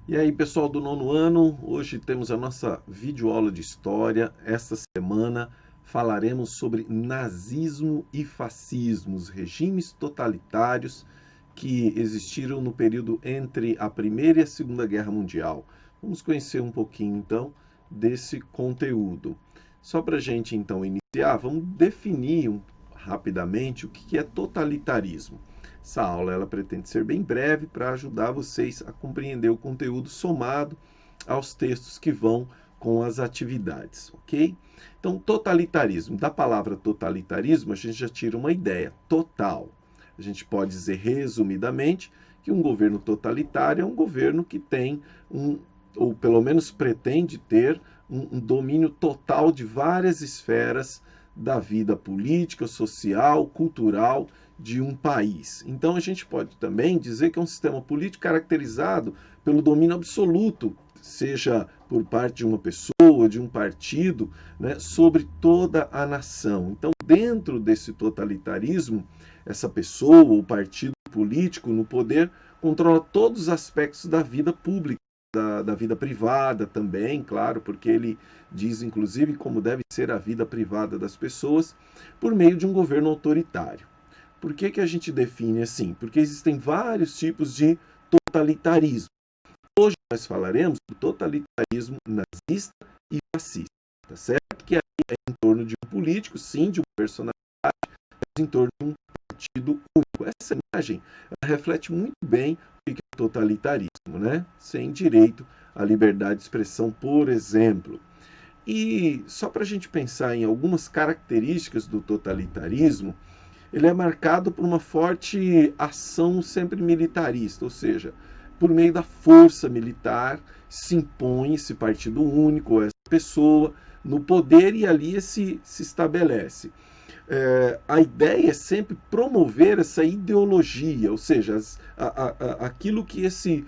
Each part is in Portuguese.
E aí, pessoal do nono ano, hoje temos a nossa videoaula de história. Esta semana falaremos sobre nazismo e fascismo, os regimes totalitários que existiram no período entre a Primeira e a Segunda Guerra Mundial. Vamos conhecer um pouquinho então desse conteúdo. Só para a gente então iniciar, vamos definir rapidamente o que é totalitarismo. Essa aula ela pretende ser bem breve para ajudar vocês a compreender o conteúdo somado aos textos que vão com as atividades, ok? Então, totalitarismo. Da palavra totalitarismo, a gente já tira uma ideia, total. A gente pode dizer resumidamente que um governo totalitário é um governo que tem ou pelo menos pretende ter, um domínio total de várias esferas da vida política, social, cultural de um país. Então a gente pode também dizer que é um sistema político caracterizado pelo domínio absoluto, seja por parte de uma pessoa, de um partido, né, sobre toda a nação. Então, dentro desse totalitarismo, essa pessoa ou partido político no poder controla todos os aspectos da vida pública, da vida privada também, claro, porque ele diz inclusive como deve ser a vida privada das pessoas, por meio de um governo autoritário. Por que a gente define assim? Porque existem vários tipos de totalitarismo. Hoje nós falaremos do totalitarismo nazista e fascista, tá certo? Que aí é em torno de um político, sim, de uma personalidade, mas em torno de um partido único. Essa imagem ela reflete muito bem o que é totalitarismo, né? Sem direito à liberdade de expressão, por exemplo. E só para a gente pensar em algumas características do totalitarismo, ele é marcado por uma forte ação sempre militarista, ou seja, por meio da força militar se impõe esse partido único, essa pessoa no poder e ali se estabelece. A ideia é sempre promover essa ideologia, ou seja, aquilo que esse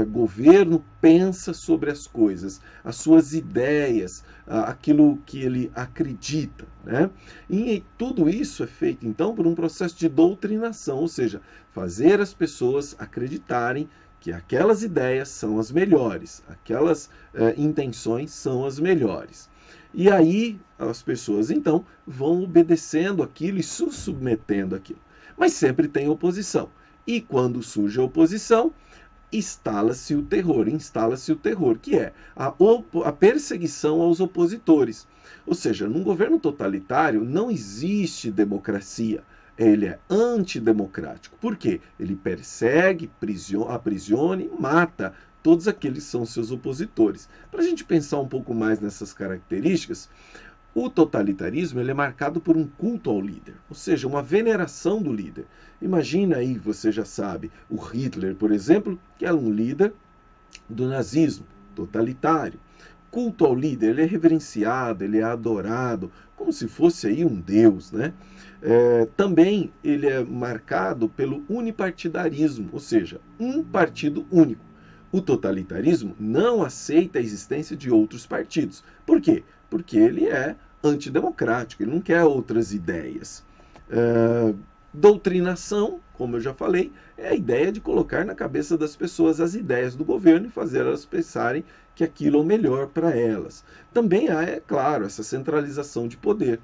governo pensa sobre as coisas, as suas ideias, aquilo que ele acredita. Né? E tudo isso é feito, então, por um processo de doutrinação, ou seja, fazer as pessoas acreditarem que aquelas ideias são as melhores, aquelas intenções são as melhores. E aí as pessoas então vão obedecendo aquilo e se submetendo àquilo. Mas sempre tem oposição. E quando surge a oposição, instala-se o terror, que é a perseguição aos opositores. Ou seja, num governo totalitário não existe democracia. Ele é antidemocrático. Por quê? Ele persegue, aprisiona e mata todos aqueles que são seus opositores. Para a gente pensar um pouco mais nessas características, o totalitarismo ele é marcado por um culto ao líder, ou seja, uma veneração do líder. Imagina aí, você já sabe, o Hitler, por exemplo, que era um líder do nazismo, totalitário. Culto ao líder, ele é reverenciado, ele é adorado, como se fosse aí um deus, né? Também ele é marcado pelo unipartidarismo, ou seja, um partido único. O totalitarismo não aceita a existência de outros partidos. Por quê? Porque ele é antidemocrático, ele não quer outras ideias. Doutrinação, como eu já falei, é a ideia de colocar na cabeça das pessoas as ideias do governo e fazer elas pensarem que aquilo é o melhor para elas. Também há, é claro, essa centralização de poder.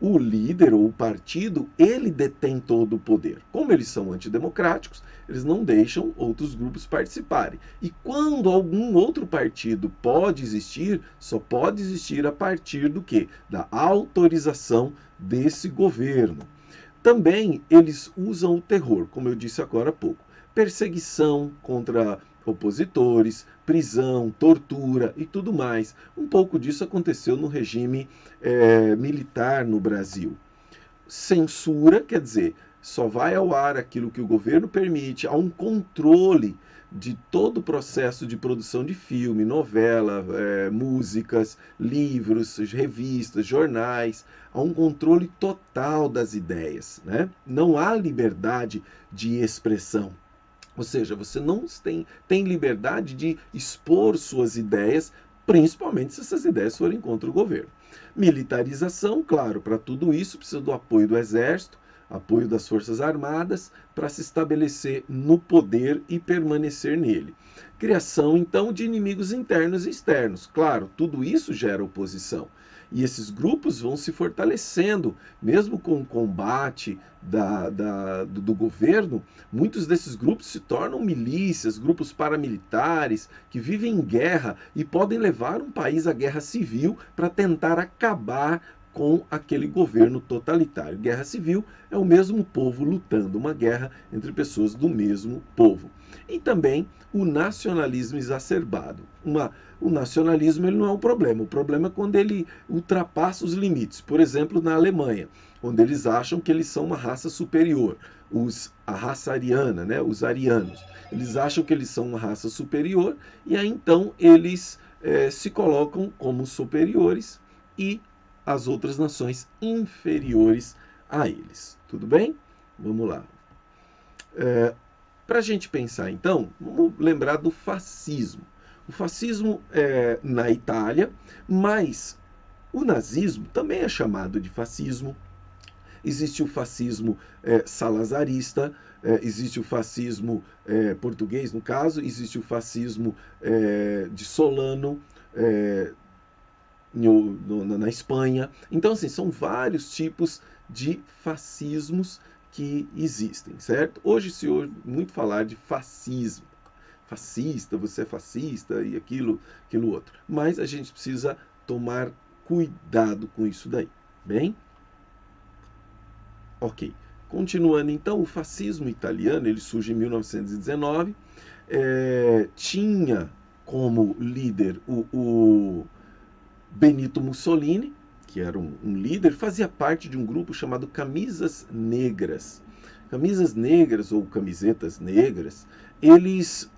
O líder ou o partido, ele detém todo o poder. Como eles são antidemocráticos, eles não deixam outros grupos participarem. E quando algum outro partido pode existir, só pode existir a partir do quê? Da autorização desse governo. Também eles usam o terror, como eu disse agora há pouco. Perseguição contra opositores, prisão, tortura e tudo mais. Um pouco disso aconteceu no regime militar no Brasil. Censura, quer dizer, só vai ao ar aquilo que o governo permite, há um controle de todo o processo de produção de filme, novela, músicas, livros, revistas, jornais, há um controle total das ideias, né? Não há liberdade de expressão. Ou seja, você não tem liberdade de expor suas ideias, principalmente se essas ideias forem contra o governo. Militarização, claro, para tudo isso precisa do apoio do exército, apoio das Forças Armadas para se estabelecer no poder e permanecer nele. Criação, então, de inimigos internos e externos. Claro, tudo isso gera oposição. E esses grupos vão se fortalecendo, mesmo com o combate do governo, muitos desses grupos se tornam milícias, grupos paramilitares, que vivem em guerra e podem levar um país à guerra civil para tentar acabar com aquele governo totalitário. Guerra civil é o mesmo povo lutando, uma guerra entre pessoas do mesmo povo. E também o nacionalismo exacerbado. O nacionalismo ele não é um problema. O problema é quando ele ultrapassa os limites. Por exemplo, na Alemanha, onde eles acham que eles são uma raça superior. A raça ariana, né, os arianos. Eles acham que eles são uma raça superior e aí então eles se colocam como superiores e as outras nações inferiores a eles. Tudo bem? Vamos lá. Para a gente pensar, então, vamos lembrar do fascismo. O fascismo é na Itália, mas o nazismo também é chamado de fascismo. Existe o fascismo salazarista, existe o fascismo português, no caso, existe o fascismo de Solano, na Espanha. Então, assim, são vários tipos de fascismos que existem, certo? Hoje se ouve muito falar de fascismo. Fascista, você é fascista e aquilo outro. Mas a gente precisa tomar cuidado com isso daí, bem? Ok. Continuando então, o fascismo italiano, ele surge em 1919, tinha como líder o Benito Mussolini, que era um líder, fazia parte de um grupo chamado Camisas Negras. Camisas Negras ou Camisetas Negras,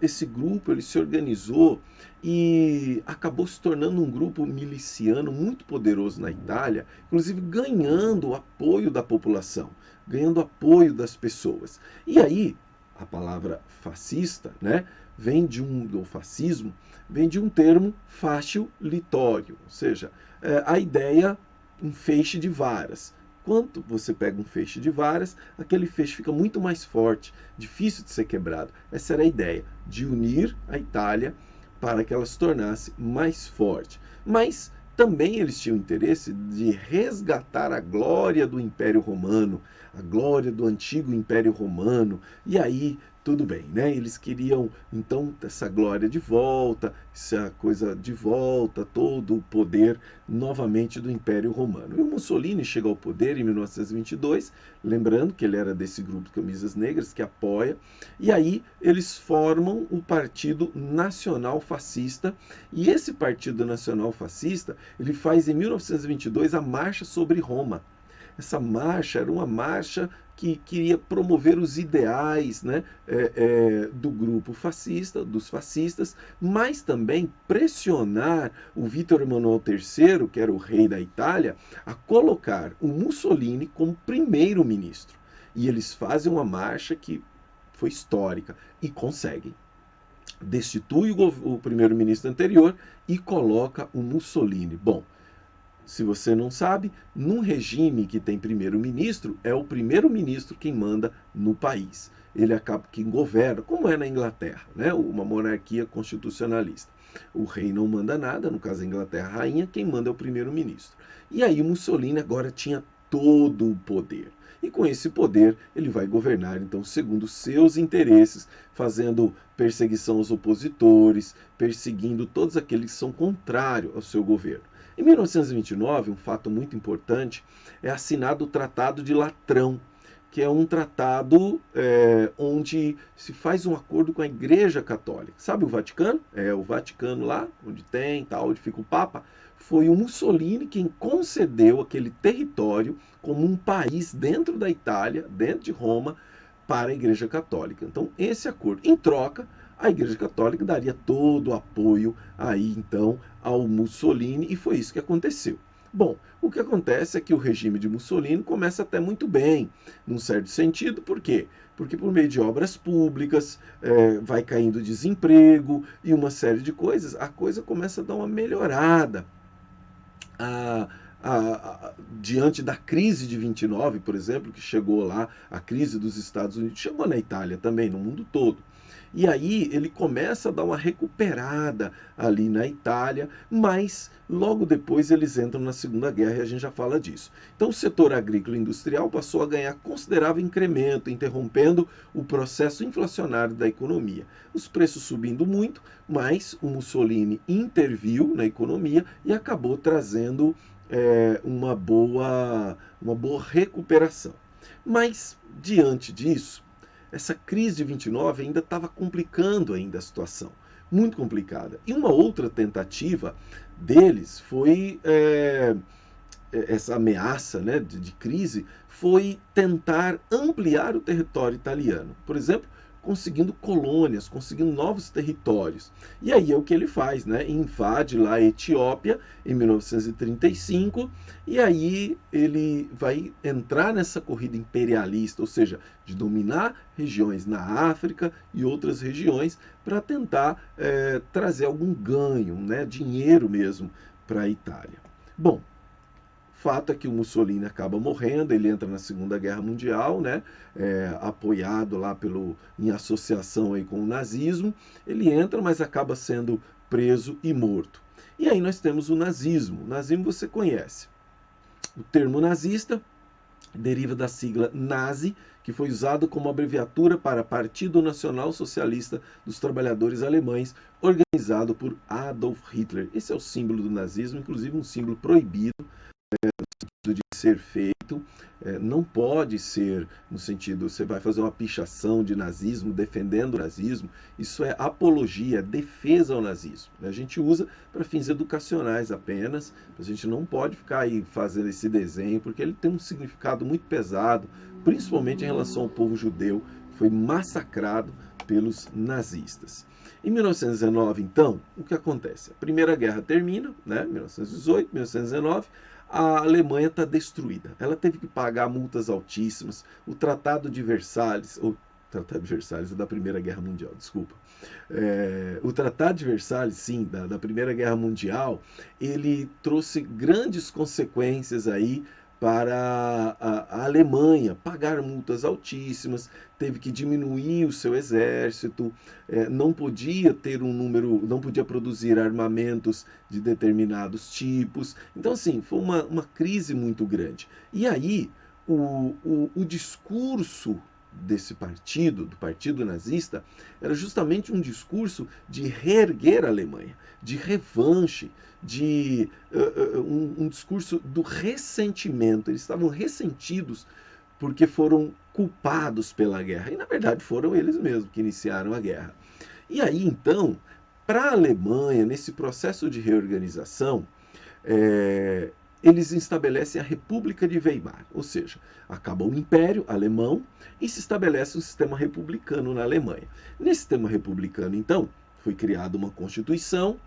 esse grupo ele se organizou e acabou se tornando um grupo miliciano muito poderoso na Itália, inclusive ganhando o apoio da população, ganhando apoio das pessoas. E aí, a palavra fascista, né, o fascismo, vem de um termo fascio litório, ou seja, a ideia, um feixe de varas. Quando você pega um feixe de varas, aquele feixe fica muito mais forte, difícil de ser quebrado. Essa era a ideia, de unir a Itália para que ela se tornasse mais forte. Mas também eles tinham interesse de resgatar a glória do Império Romano, a glória do antigo Império Romano. E aí, tudo bem, né? Eles queriam, então, essa glória de volta, essa coisa de volta, todo o poder novamente do Império Romano. E o Mussolini chega ao poder em 1922, lembrando que ele era desse grupo de Camisas Negras, que apoia, e aí eles formam o Partido Nacional Fascista, e esse Partido Nacional Fascista, ele faz em 1922 a Marcha sobre Roma. Essa marcha era uma marcha que queria promover os ideais, né, do grupo fascista, dos fascistas, mas também pressionar o Vítor Emanuel III, que era o rei da Itália, a colocar o Mussolini como primeiro-ministro. E eles fazem uma marcha que foi histórica e conseguem. Destitui o primeiro-ministro anterior e coloca o Mussolini. Bom, se você não sabe, num regime que tem primeiro-ministro, é o primeiro-ministro quem manda no país. Ele acaba quem governa, como é na Inglaterra, né? Uma monarquia constitucionalista. O rei não manda nada, no caso da Inglaterra, a rainha, quem manda é o primeiro-ministro. E aí Mussolini agora tinha todo o poder. E com esse poder ele vai governar, então, segundo seus interesses, fazendo perseguição aos opositores, perseguindo todos aqueles que são contrários ao seu governo. Em 1929, um fato muito importante, é assinado o Tratado de Latrão, que é um tratado onde se faz um acordo com a Igreja Católica. Sabe o Vaticano? É o Vaticano lá, onde tem, tal, onde fica o Papa. Foi o Mussolini quem concedeu aquele território como um país dentro da Itália, dentro de Roma, para a Igreja Católica. Então, esse acordo, em troca, a Igreja Católica daria todo o apoio aí, então, ao Mussolini, e foi isso que aconteceu. Bom, o que acontece é que o regime de Mussolini começa até muito bem, num certo sentido, por quê? Porque por meio de obras públicas, vai caindo desemprego e uma série de coisas, a coisa começa a dar uma melhorada. diante da crise de 29, por exemplo, que chegou lá, a crise dos Estados Unidos, chegou na Itália também, no mundo todo. E aí ele começa a dar uma recuperada ali na Itália, mas logo depois eles entram na Segunda Guerra e a gente já fala disso. Então o setor agrícola e industrial passou a ganhar considerável incremento, interrompendo o processo inflacionário da economia. Os preços subindo muito, mas o Mussolini interviu na economia e acabou trazendo uma boa recuperação. Mas, diante disso, essa crise de 29 ainda estava complicando ainda a situação, muito complicada. E uma outra tentativa deles foi essa ameaça, né, de crise, foi tentar ampliar o território italiano. Por exemplo, conseguindo colônias, conseguindo novos territórios. E aí é o que ele faz, né? Invade lá a Etiópia em 1935, e aí ele vai entrar nessa corrida imperialista, ou seja, de dominar regiões na África e outras regiões para tentar trazer algum ganho, né? Dinheiro mesmo para a Itália. Bom, fato é que o Mussolini acaba morrendo, ele entra na Segunda Guerra Mundial, né, apoiado lá em associação aí com o nazismo. Ele entra, mas acaba sendo preso e morto. E aí nós temos o nazismo. O nazismo você conhece. O termo nazista deriva da sigla Nazi, que foi usado como abreviatura para Partido Nacional Socialista dos Trabalhadores Alemães, organizado por Adolf Hitler. Esse é o símbolo do nazismo, inclusive um símbolo proibido de ser feito, não pode ser no sentido, você vai fazer uma pichação de nazismo, defendendo o nazismo, isso é apologia, defesa ao nazismo. A gente usa para fins educacionais apenas, a gente não pode ficar aí fazendo esse desenho, porque ele tem um significado muito pesado, principalmente em relação ao povo judeu, que foi massacrado pelos nazistas. Em 1919, então, o que acontece? A Primeira Guerra termina, né, 1918, 1919, a Alemanha está destruída. Ela teve que pagar multas altíssimas. O Tratado de Versalhes, o Tratado de Versalhes é da Primeira Guerra Mundial, desculpa. O Tratado de Versalhes, sim, da Primeira Guerra Mundial, ele trouxe grandes consequências aí para a Alemanha, pagar multas altíssimas, teve que diminuir o seu exército, não podia ter um número, não podia produzir armamentos de determinados tipos. Então, assim, foi uma crise muito grande. E aí, o discurso desse partido, do partido nazista, era justamente um discurso de reerguer a Alemanha, de revanche, de um discurso do ressentimento. Eles estavam ressentidos porque foram culpados pela guerra. E, na verdade, foram eles mesmos que iniciaram a guerra. E aí, então, para a Alemanha, nesse processo de reorganização, eles estabelecem a República de Weimar, ou seja, acaba o Império Alemão e se estabelece um sistema republicano na Alemanha. Nesse sistema republicano, então, foi criada uma Constituição,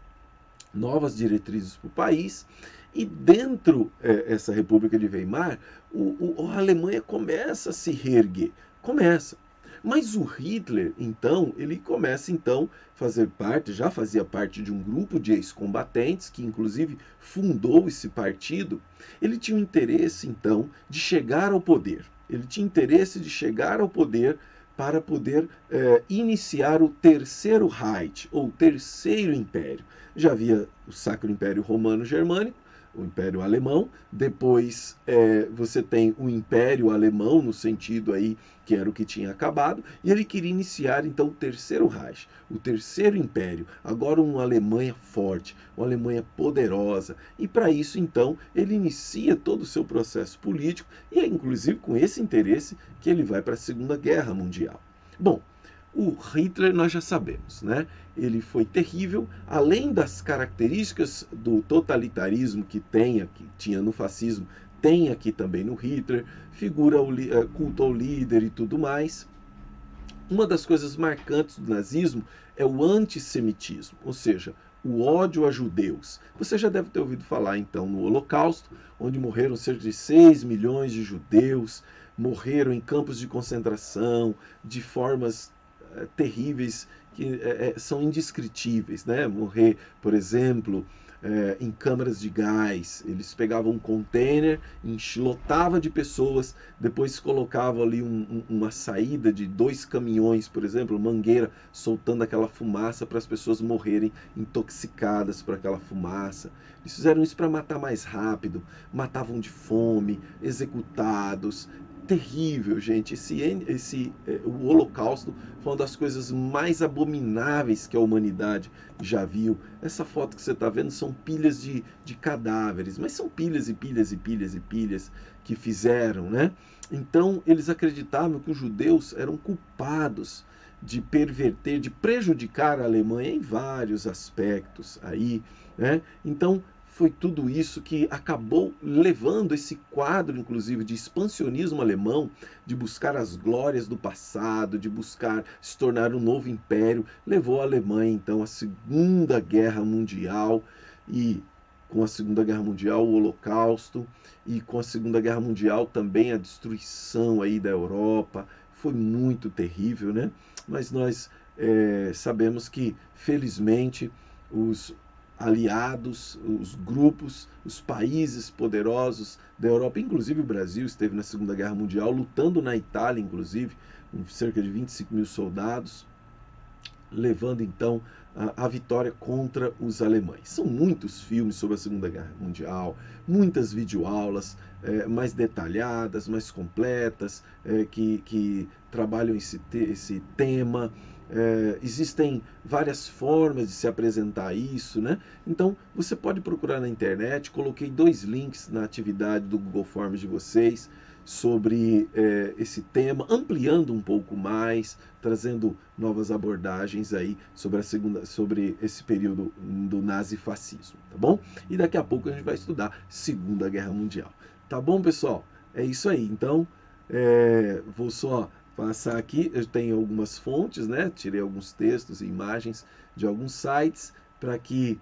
novas diretrizes para o país, e dentro dessa República de Weimar, a Alemanha começa a se reerguer, começa. Mas o Hitler, então, ele começa então a fazer parte, já fazia parte de um grupo de ex-combatentes, que inclusive fundou esse partido. Ele tinha o interesse, então, de chegar ao poder. Ele tinha interesse de chegar ao poder para poder iniciar o Terceiro Reich, ou Terceiro Império. Já havia o Sacro Império Romano-Germânico, o Império Alemão, depois você tem o Império Alemão, no sentido aí que era o que tinha acabado, e ele queria iniciar então o Terceiro Reich, o Terceiro Império, agora uma Alemanha forte, uma Alemanha poderosa, e para isso então ele inicia todo o seu processo político, e é inclusive com esse interesse que ele vai para a Segunda Guerra Mundial. Bom, o Hitler nós já sabemos, né? Ele foi terrível, além das características do totalitarismo que tinha no fascismo, tem aqui também no Hitler, culto ao líder e tudo mais. Uma das coisas marcantes do nazismo é o antissemitismo, ou seja, o ódio a judeus. Você já deve ter ouvido falar então no Holocausto, onde morreram cerca de 6 milhões de judeus, morreram em campos de concentração, de formas terríveis que são indescritíveis, né? Morrer, por exemplo, em câmaras de gás. Eles pegavam um container, lotava de pessoas, depois colocavam ali uma saída de 2 caminhões, por exemplo, mangueira, soltando aquela fumaça para as pessoas morrerem intoxicadas por aquela fumaça. Eles fizeram isso para matar mais rápido, matavam de fome, executados. Terrível, gente. O Holocausto foi uma das coisas mais abomináveis que a humanidade já viu. Essa foto que você está vendo são pilhas de cadáveres, mas são pilhas e pilhas e pilhas e pilhas que fizeram, né? Então, eles acreditavam que os judeus eram culpados de perverter, de prejudicar a Alemanha em vários aspectos aí, né? Então, foi tudo isso que acabou levando esse quadro, inclusive, de expansionismo alemão, de buscar as glórias do passado, de buscar se tornar um novo império, levou a Alemanha, então, à Segunda Guerra Mundial, e com a Segunda Guerra Mundial o Holocausto, e com a Segunda Guerra Mundial também a destruição aí da Europa. Foi muito terrível, né? Mas nós sabemos que, felizmente, os aliados, os grupos, os países poderosos da Europa, inclusive o Brasil esteve na Segunda Guerra Mundial, lutando na Itália, inclusive, com cerca de 25 mil soldados, levando então a vitória contra os alemães. São muitos filmes sobre a Segunda Guerra Mundial, muitas videoaulas mais detalhadas, mais completas, que trabalham esse tema. Existem várias formas de se apresentar isso, né? Então, você pode procurar na internet, coloquei 2 links na atividade do Google Forms de vocês sobre esse tema, ampliando um pouco mais, trazendo novas abordagens aí sobre esse período do nazifascismo, tá bom? E daqui a pouco a gente vai estudar Segunda Guerra Mundial. Tá bom, pessoal? É isso aí. Então, vou só passar aqui, eu tenho algumas fontes, né? Tirei alguns textos e imagens de alguns sites para que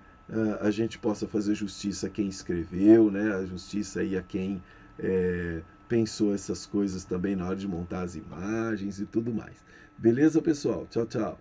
a gente possa fazer justiça a quem escreveu, né? A justiça aí a quem pensou essas coisas também na hora de montar as imagens e tudo mais. Beleza, pessoal? Tchau, tchau.